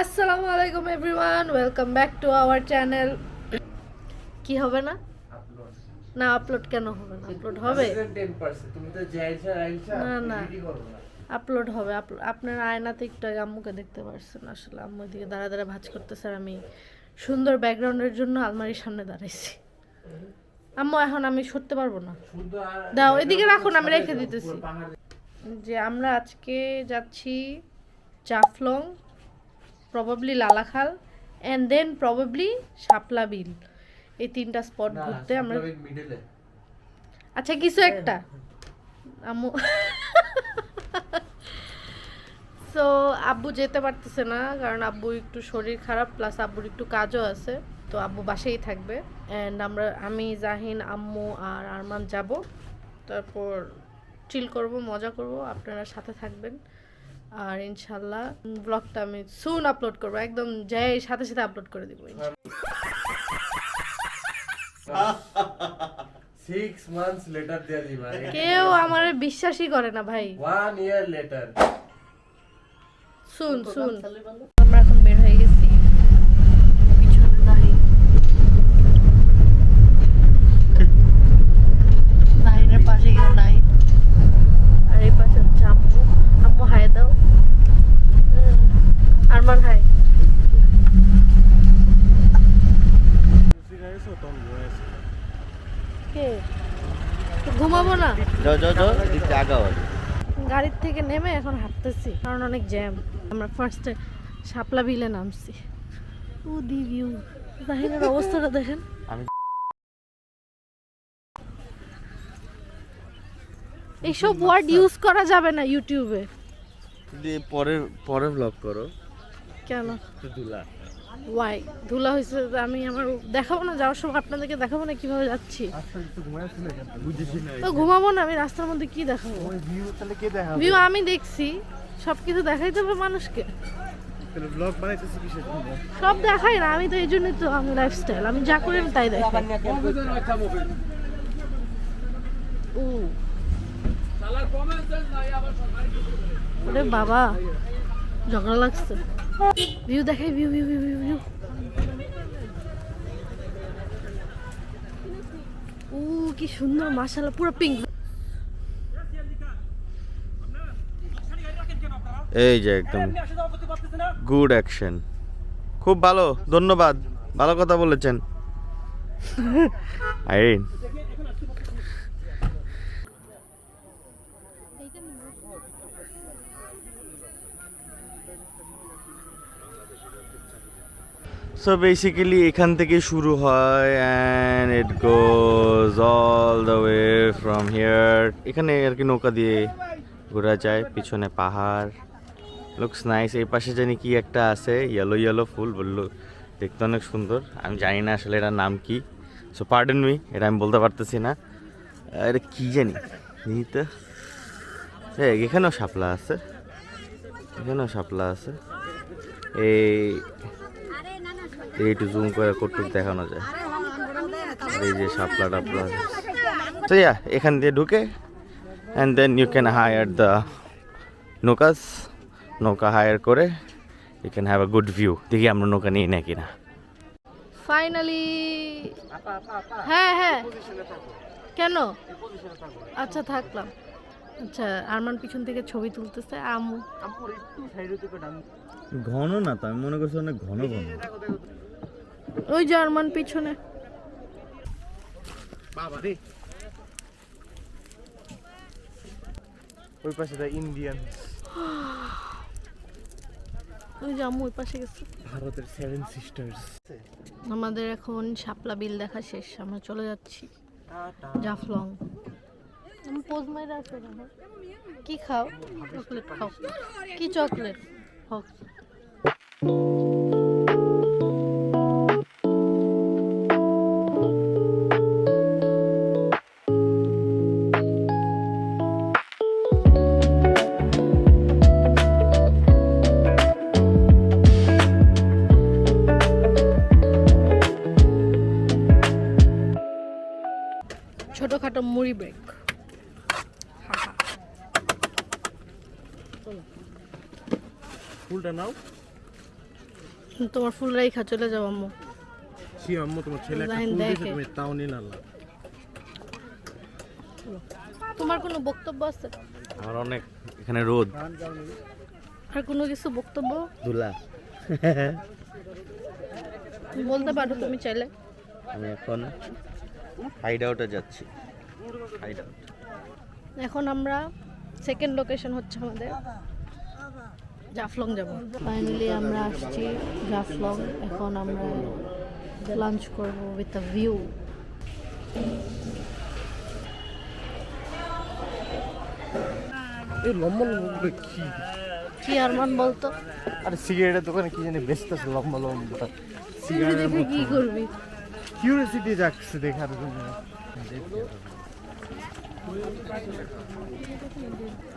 আসসালামু আলাইকুম everyone, welcome back to our channel. কি হবে না? না আপলোড কেন হবে না? আপলোড হবে। না না আপলোড হবে। আপনার আয়নাতে একটু আগে আম্মুকে দেখতে পারছেন। আসলে আম্মু দিকে দাঁড়া দাঁড়া ভাঁজ করতেছে, আর আমি সুন্দর ব্যাকগ্রাউন্ডের জন্য আলমারির সামনে দাঁড়াইছি। আম্মু এখন আমি সরতে পারবো না, দাও এদিকে রাখুন, আমি রেখে দিতেছি। যে আমরা আজকে যাচ্ছি Jaflong, probably Lalakhal and then probably Shapla Beel, এই তিনটা স্পট ঘুরতে আমরা। আচ্ছা কিছু একটা আম্মু সো আব্বু যেতে পারতেছে না, কারণ আব্বু একটু শরীর খারাপ, প্লাস আব্বুর একটু কাজও আছে, তো আব্বু বাসায় থাকবে। অ্যান্ড আমি জাহিন আম্মু আর আরমান যাব, তারপর চিল করব, মজা করব, আপনারা সাথে থাকবেন। আর ইনশাল্লাহ ব্লগটা আমি সুন আপলোড করবো, একদম যাই সাথে সাথে আপলোড করে দিব। 6 months later দেয়া দিবা, কেউ আমার বিশ্বাসই করে না ভাই। 1 year later সুন আমরা এখন বের হয়ে গেছি, পিছনে দাঁড়িয়ে নাহিনের পাশে কেউ নাই, আর এই পাশে হচ্ছে আম্মু। আম্মু হাই দাও, আরমান হাই। কে তো ঘুমাবো না? গাড়ির থেকে নেমে এখন হাঁটতেছি, কারণ অনেক জ্যাম। আমরা ফার্স্টে শাপলা বিলে নামছি। ও দি ভিউ, জাহিনের অবস্থাটা দেখেন। এইসব ওয়ার্ড ইউজ করা যাবে না ইউটিউবে। পরে ব্লগ করো। কেন? ধুলা ওয়াই ধুলা হয়েছে? আমি আমার দেখাবো না, যাওয়ার সময় আপনাদেরকে দেখাবো না কিভাবে যাচ্ছি। তো ঘুমাবো না, আমি রাস্তার মধ্যে কি দেখাবো? ভিউ আমি দেখছি, সবকিছু দেখাইতে হবে মানুষকে। সব দেখাই না আমি, তো এই জন্যই তো আমি লাইফস্টাইল, আমি যা করি আমি তাই দেখাই। ও ওরে বাবা, ঝগড়া লাগছে। ভিউ দেখাই, view view view view view. ও কি সুন্দর, মাশাআল্লাহ, পুরো পিঙ্ক। এই যে একদম গুড অ্যাকশন, খুব ভালো, ধন্যবাদ, ভালো কথা বলেছেন আইরিন। সো বেসিক্যালি এখান থেকে শুরু হয় and it goes all the way from here. এখানে আর কি নৌকা দিয়ে ঘোরা যায়, পিছনে পাহাড়, লুকস নাইস। এই পাশে জানি কি একটা আছে, ইয়েলো ইয়েলো ফুল, বললো দেখতে অনেক সুন্দর। আমি জানি না আসলে এটার নাম কি, সো পার্ডন মি, এটা আমি বলতে পারতেছি না। এটা কি জানি তো। এখানেও শাপলা আছে, এখানেও শাপলা আছে। একটু জুম করে কটুক দেখানো যায়, এই যে শাপলা টাপলা। তো এখান দিয়ে ঢুকে and then you can hire the নৌকা হায়ার করে you can have a good view. দেখি আমরা নৌকা নিই না কিনা। ফাইনালি হ্যাঁ হ্যাঁ, কেন? আচ্ছা থাকলাম। আচ্ছা আরমান পিছন থেকে ছবি তুলতেছে, আম্মু ঘন না তো, আমি মনে করছি অনেক ঘন ঘন। ওই যে আরমান পিছনে। ওই পাশে দা ইন্ডিয়ান, ওই যে আম্মু ওই পাশে গেছে। ভারতের 7 সিস্টার্স। আমাদের এখন শাপলা বিল দেখা শেষ, আমরা চলে যাচ্ছি জাফলং। আমি পোজ মাইরা আছে না। কি খাও? চকলেট খাও। কি চকলেট? হোক। ছোটখাটো মুড়ি ব্রেক। ফুলটা নাও। তোমার ফুল রাইখা চলে যাও আম্মু। ছি আম্মু তোমার ছেলে একটা লাইন ফুল দিয়েছে দেখে। তুমি তাও নিলা না। তোমার কোনো বক্তব্য আছে? আমার অনেক এখানে রোদ, আর কোনো কিছু বক্তব্য ধুলা। বলতে পারো তুমি চাইলে। আমি এখন হাইড আউটে যাচ্ছি। Hide out. এখন আমরা সেকেন্ড লোকেশন হচ্ছে আমাদের জাফলং যাব। ফাইনালি আমরা আসছি জাফলং। এখন আমরা লাঞ্চ করব উইথ আ ভিউ। এই লম্বা লম্বা কি? কি আরমান বলতো? আরে সিগারেটের দোকানে কি জানি বেচতেছে লম্বা লম্বা তুই সিগারেট। দেখে কি করবি? কিউরিওসিটি যাচ্ছে দেখার জন্য।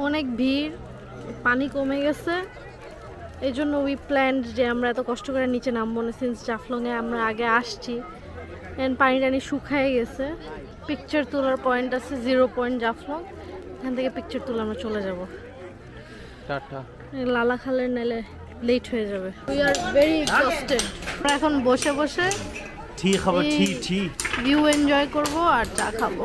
অনেক ভিড়, পানি কমে গেছে, এই জন্য উই প্ল্যান্ড যে আমরা এত কষ্ট করে নিচে নামবো না। সিন্স জাফলংয়ে আমরা আগে আসছি এন্ড পানি টানি শুকায় গেছে। পিকচার তোলার পয়েন্ট আছে 0 পয়েন্ট জাফলং, এখান থেকে পিকচার তুলে আমরা চলে যাব। টাটা। লালা খালের নালে লেট হয়ে যাবে। We are very exhausted. আমরা এখন বসে বসে ঠিক খাবো, এই- ঠিক ঠিক। ভিউ এনজয় করব আর চা খাবো।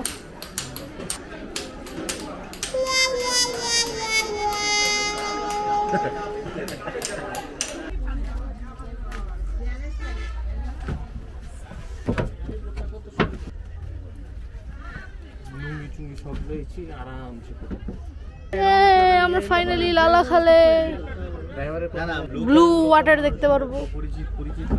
লুঙ্গি চুঙ্গি সব রয়েছে আরামসে। আমরা ফাইনালি লালা খালে ড্রাইভারের ব্লু ওয়াটার দেখতে পারবো। পরিচিত পরিচিত।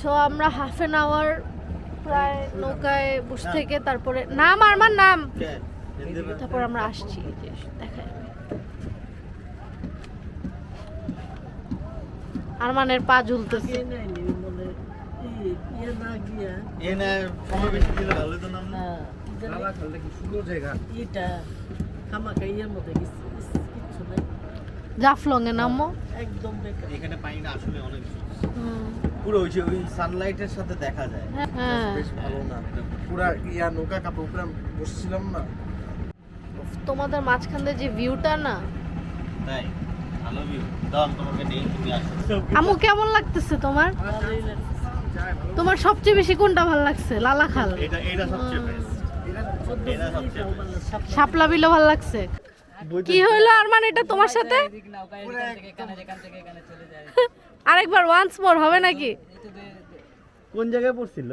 তো আমরা হাফ অ্যান আওয়ার প্রায় নৌকায় বসে থেকে তারপরে নাম আরমান নাম, তারপর আমরা আসছি। যে দেখা যাবে আরমানের পা ঝুলতেছে। লালা খালটা কি সুন্দর জায়গা। এটা খামাখা ইয়ের মধ্যে কিচ্ছু নাই, জাফলং এ নামো। একদম বেকার। এখানে পানিটা আসলে অনেক হুম, পুরো ওই সানলাইটের সাথে দেখা যায়। হ্যাঁ বেশ ভালো না। পুরা ইয়া নৌকা কাপড় উপরে বসেছিলাম না। তোমাদের মাঝখান দিয়ে যে ভিউটা না, তাই ভালো ভিউ। দাম তোমাকে নেই, তুমি আসো। আমু কেমন লাগতেছে তোমার? ভালোই লাগছে। তোমার সবচেয়ে বেশি কোনটা ভালো লাগছে? লালা খাল, এটা সবচেয়ে বেস্ট। এটা সবচেয়ে best। শাপলা বিলও ভালো লাগছে। কি হইলো আরমান এটা তোমার সাথে? এদিক নৌকা এখান থেকে এখানে চলে যায়। আরেকবার ওয়ান্স মোর হবে নাকি? কোন জায়গায় পড়ছিল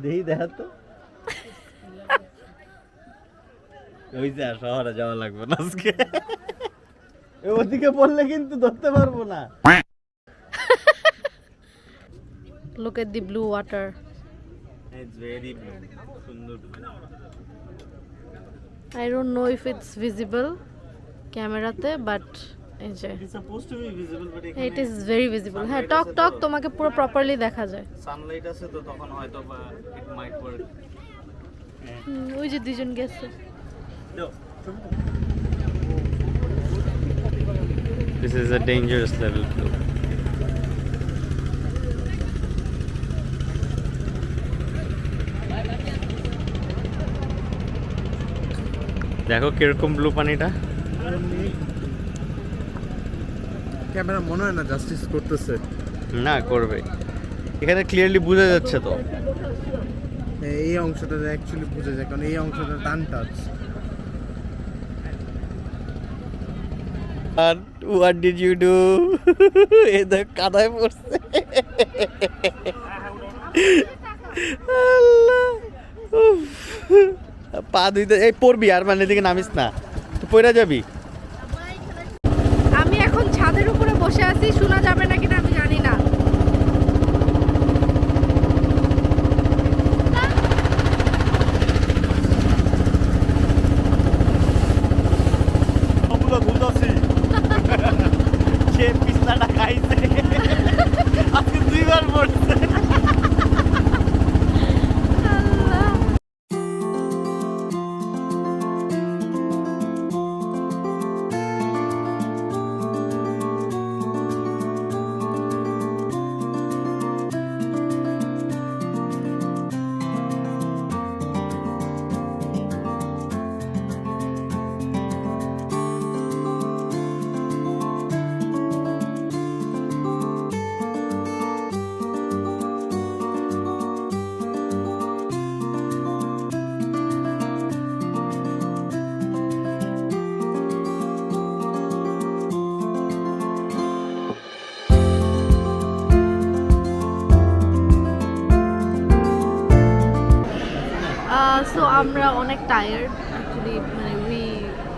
দেখি দেখা তো। ওই যে শহরে যাওয়া লাগবে না আজকে। ওদিকে পড়লে কিন্তু ধরতে পারবো না। Look at the blue water. It's very সুন্দর। I don't know if it's visible ক্যামেরাতে, বাট এই যে It's supposed to be visible, but it is very visible. হ্যাঁ, টক টক তোমাকে পুরো প্রপারলি দেখা যায়। সানলাইট আছে তো তখন হয়তো বা it might work. ওই যে দুজন গেছে। This is a dangerous level too. দেখো কিরকম ব্লু পানিটা। ক্যামেরা মনে হয় না জাস্টিস করতেছে। না, করবে। এখানে ক্লিয়ারলি বোঝা যাচ্ছে তো। এই অংশটা অ্যাকচুয়ালি বোঝা যায় কারণ এই অংশটা টান টাচ। আর what did you do? এই দেখ কাদায় পড়ছে। আল্লাহ, উফ। পা ধুইতে এই পড়বি আর মানে এদিকে নামিস না, তুই পড়ে যাবি। আমি এখন ছাদের উপরে বসে আছি, শোনা যাবে না কিনা আমি জানি না। সো আমরা অনেক টায়ার্ড অ্যাকচুয়ালি, মানে we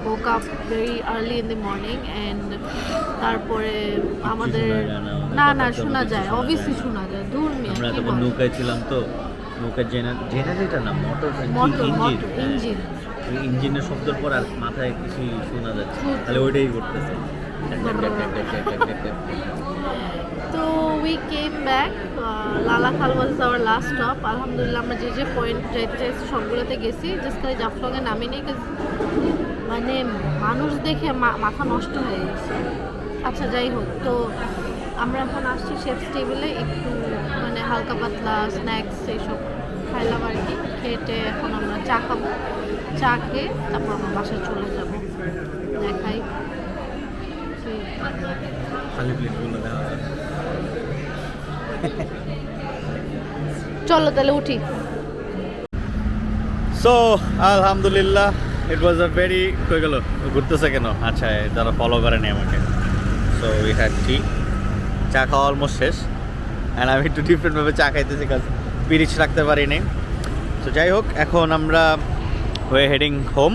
woke up very early in the morning and তারপরে আমাদের না শোনা যায়, অবভিয়াসলি শোনা যায়। দূর মিয়া আমরা কি তখন বল? নৌকায় ছিলাম তো, নৌকার জেনারেটর না মোটর ইঞ্জিন ওই ইঞ্জিনের শব্দের পর আর মাথায় কিছু শোনা যাচ্ছে, তাহলে ওইটাই করতেছে। তো we came back, Lalakhal was our last stop. আলহামদুলিল্লাহ আমরা যে পয়েন্ট যাইতে চাইছি সবগুলোতে গেছি, জাস্ট খালি জাফলংয়ে নামিনি, মানে মানুষ দেখে মাথা নষ্ট হয়ে গেছে। আচ্ছা যাই হোক, তো আমরা এখন আসছি শেফস টেবিলে, একটু মানে হালকা পাতলা স্ন্যাক্স এইসব খাইলাম আর কি। খেটে এখন আমরা চা খাবো, চা খেয়ে তারপর আমরা বাসায় চলে যাব। দেখাই খালি প্লেটগুলো দেওয়া যায়। চলো তাহলে উঠি। সো আলহামদুলিল্লাহ ইট ওয়াজ আ ভেরি কই গেল ঘুরতেছে কেন? আচ্ছা যারা ফলো করেনি আমাকে। সো উই হ্যাড টি, চা খাওয়া অলমোস্ট শেষ, অ্যান্ড আমি একটু ডিফারেন্টভাবে চা খাইতেছি কাজ পিরিচ রাখতে পারিনি। তো যাই হোক, এখন আমরা way heading home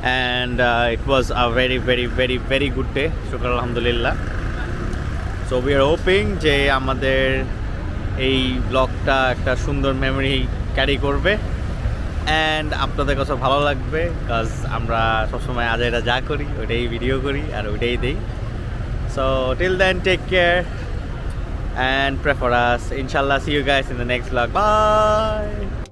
and it was a very very very very good day, শুকর আলহামদুলিল্লাহ। সো উই আর হোপিং যে আমাদের এই ব্লগটা একটা সুন্দর মেমোরি ক্যারি করবে অ্যান্ড আপনাদের কাছে ভালো লাগবে, কাজ আমরা সবসময় আজাইরা যা করি ওইটাই ভিডিও করি আর ওইটাই দিই। So till then take care and pray for us. ইনশাল্লাহ see you guys in the next blog. By.